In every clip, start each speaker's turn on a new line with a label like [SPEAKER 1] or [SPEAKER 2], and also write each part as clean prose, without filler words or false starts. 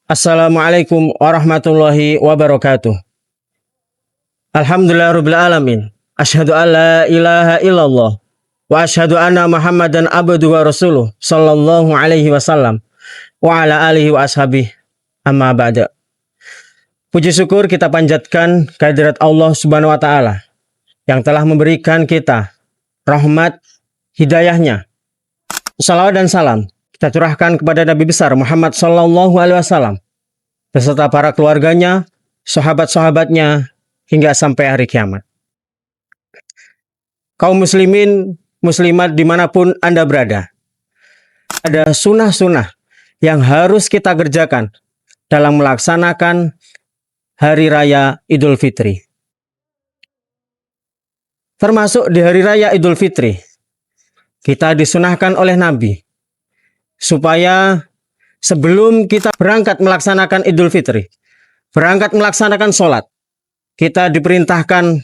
[SPEAKER 1] Assalamualaikum warahmatullahi wabarakatuh. Alhamdulillahirabbil alamin. Asyhadu an la ilaha illallah wa asyhadu anna Muhammadan abduhu wa rasuluh sallallahu alaihi wasallam wa ala alihi wa ashabihi. Amma ba'da. Puji syukur kita panjatkan kehadirat Allah Subhanahu wa taala yang telah memberikan kita rahmat hidayahnya. Salawat dan salam kita curahkan kepada Nabi besar Muhammad sallallahu alaihi wasallam beserta para keluarganya, sahabat-sahabatnya hingga sampai hari kiamat. Kaum muslimin, muslimat dimanapun Anda berada, ada sunnah-sunnah yang harus kita kerjakan dalam melaksanakan Hari Raya Idul Fitri. Termasuk di Hari Raya Idul Fitri, kita disunahkan oleh Nabi supaya sebelum kita berangkat melaksanakan Idul Fitri, berangkat melaksanakan sholat, kita diperintahkan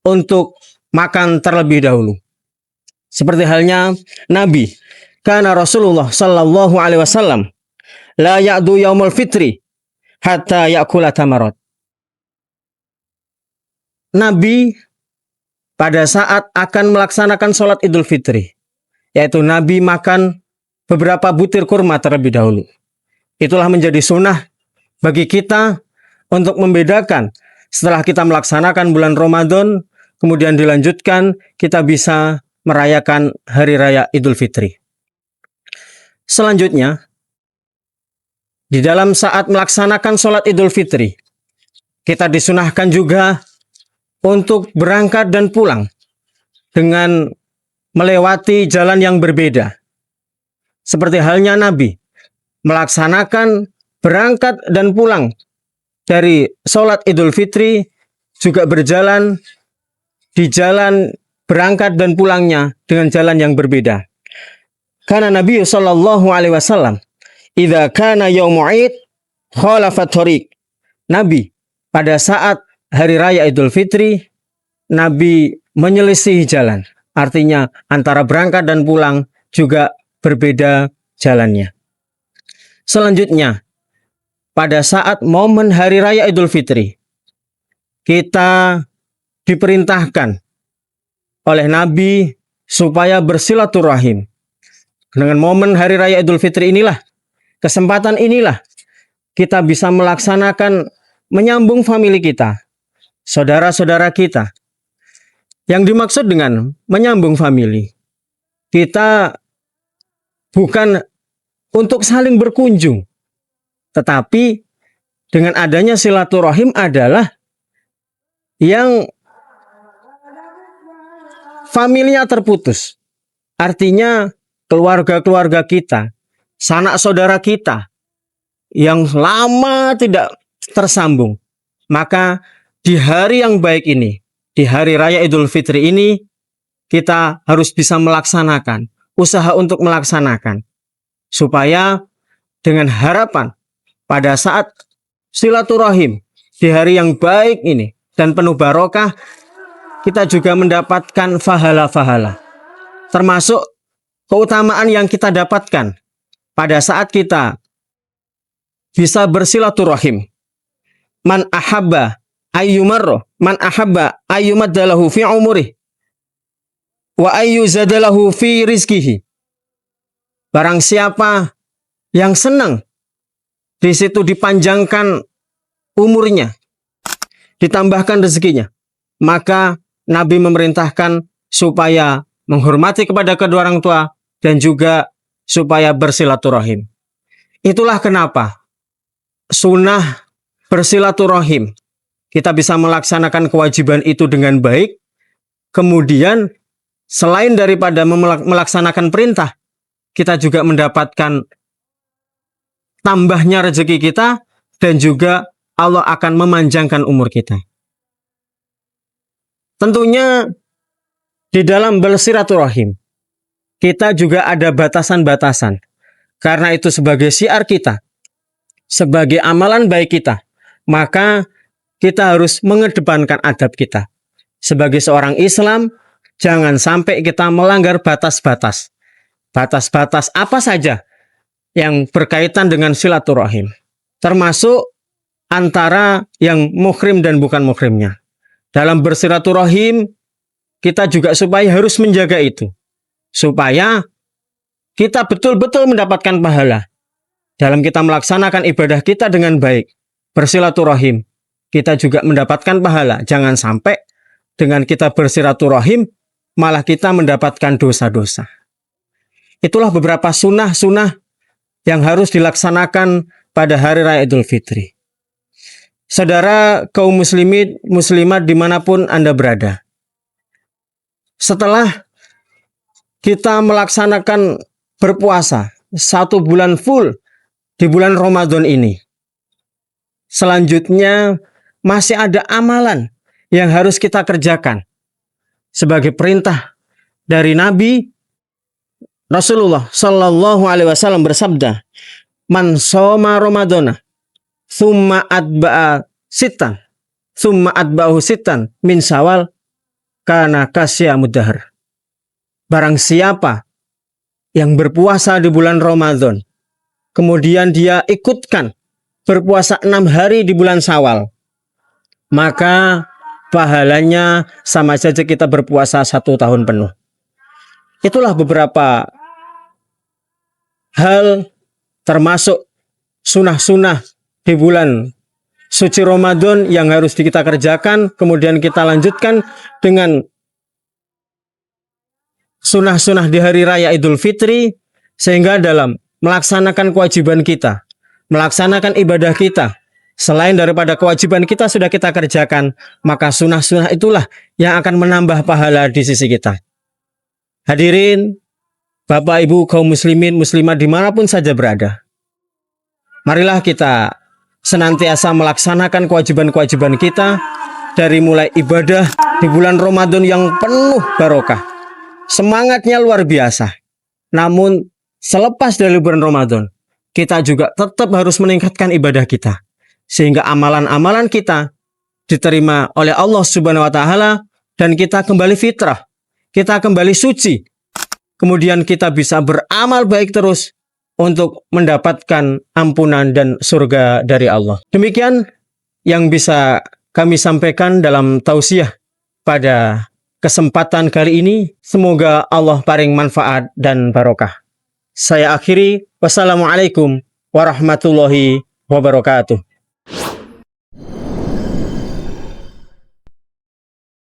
[SPEAKER 1] untuk makan terlebih dahulu. Seperti halnya Nabi, karena Rasulullah sallallahu alaihi wasallam la ya'du yaumul fitri hatta ya'kula tamarat. Nabi pada saat akan melaksanakan sholat Idul Fitri, yaitu Nabi makan beberapa butir kurma terlebih dahulu. Itulah menjadi sunnah bagi kita untuk membedakan setelah kita melaksanakan bulan Ramadan, kemudian dilanjutkan kita bisa merayakan Hari Raya Idul Fitri. Selanjutnya, di dalam saat melaksanakan sholat Idul Fitri, kita disunahkan juga untuk berangkat dan pulang dengan melewati jalan yang berbeda. Seperti halnya Nabi melaksanakan berangkat dan pulang dari sholat Idul Fitri juga berjalan di jalan berangkat dan pulangnya dengan jalan yang berbeda. Karena Nabi sallallahu alaihi wasallam idza kana yaumu id khalafat thariq. Nabi pada saat Hari Raya Idul Fitri, Nabi menyelisihi jalan. Artinya antara berangkat dan pulang juga berbeda jalannya. Selanjutnya, pada saat momen Hari Raya Idul Fitri, kita diperintahkan oleh Nabi supaya bersilaturahim. Dengan momen Hari Raya Idul Fitri inilah, kesempatan inilah, kita bisa melaksanakan menyambung famili kita, saudara-saudara kita. Yang dimaksud dengan menyambung famili, kita bukan untuk saling berkunjung, tetapi dengan adanya silaturahim adalah yang familinya terputus. Artinya keluarga-keluarga kita, sanak saudara kita yang lama tidak tersambung. Maka di hari yang baik ini, di Hari Raya Idul Fitri ini, kita harus bisa melaksanakan, usaha untuk melaksanakan. Supaya dengan harapan pada saat silaturahim di hari yang baik ini dan penuh barokah, kita juga mendapatkan fahala-fahala. Termasuk keutamaan yang kita dapatkan pada saat kita bisa bersilaturahim. Man ahabba ayyumarro, man ahabba ayyumaddalahu fi umurih wa ayyuzadalahu fi rizkihi. Barang siapa yang senang di situ dipanjangkan umurnya, ditambahkan rezekinya, maka Nabi memerintahkan supaya menghormati kepada kedua orang tua dan juga supaya bersilaturahim. Itulah kenapa sunnah bersilaturahim, kita bisa melaksanakan kewajiban itu dengan baik. Kemudian selain daripada melaksanakan perintah, kita juga mendapatkan tambahnya rezeki kita dan juga Allah akan memanjangkan umur kita. Tentunya di dalam bersilaturahim kita juga ada batasan-batasan. Karena itu sebagai syiar kita, sebagai amalan baik kita, maka kita harus mengedepankan adab kita. Sebagai seorang Islam, jangan sampai kita melanggar batas-batas. Batas-batas apa saja yang berkaitan dengan silaturahim. termasuk antara yang muhrim dan bukan muhrimnya. Dalam bersilaturahim, kita juga supaya harus menjaga itu. Supaya kita betul-betul mendapatkan pahala. Dalam kita melaksanakan ibadah kita dengan baik, bersilaturahim, kita juga mendapatkan pahala. Jangan sampai dengan kita bersilaturahim, malah kita mendapatkan dosa-dosa. Itulah beberapa sunnah-sunnah yang harus dilaksanakan pada hari raya Idul Fitri. Saudara kaum muslimin, muslimat dimanapun Anda berada. Setelah kita melaksanakan berpuasa 1 bulan full di bulan Ramadan ini, selanjutnya masih ada amalan yang harus kita kerjakan. Sebagai perintah dari Nabi Rasulullah Sallallahu Alaihi Wasallam bersabda, "Man shoma Ramadana, thumma atba'a sitan, thumma atba'ahu sitan min Syawal, kana kasyamud dahr." Barang siapa yang berpuasa di bulan Ramadan, kemudian dia ikutkan berpuasa 6 hari di bulan Syawal, maka pahalanya sama saja kita berpuasa 1 tahun penuh. Itulah beberapa hal termasuk sunnah-sunnah di bulan suci Ramadan yang harus kita kerjakan. Kemudian kita lanjutkan dengan sunnah-sunnah di hari raya Idul Fitri, sehingga dalam melaksanakan kewajiban kita, melaksanakan ibadah kita, selain daripada kewajiban kita sudah kita kerjakan, maka sunnah-sunnah itulah yang akan menambah pahala di sisi kita. Hadirin, Bapak Ibu kaum muslimin muslimat dimanapun saja berada, marilah kita senantiasa melaksanakan kewajiban-kewajiban kita, dari mulai ibadah di bulan Ramadan yang penuh barokah. Semangatnya luar biasa. Namun selepas dari bulan Ramadan, kita juga tetap harus meningkatkan ibadah kita, sehingga amalan-amalan kita diterima oleh Allah Subhanahu wa Ta'ala, dan kita kembali fitrah, kita kembali suci. Kemudian kita bisa beramal baik terus untuk mendapatkan ampunan dan surga dari Allah. Demikian yang bisa kami sampaikan dalam tausiah pada kesempatan kali ini. Semoga Allah paring manfaat dan barokah. Saya akhiri. Wassalamualaikum warahmatullahi wabarakatuh.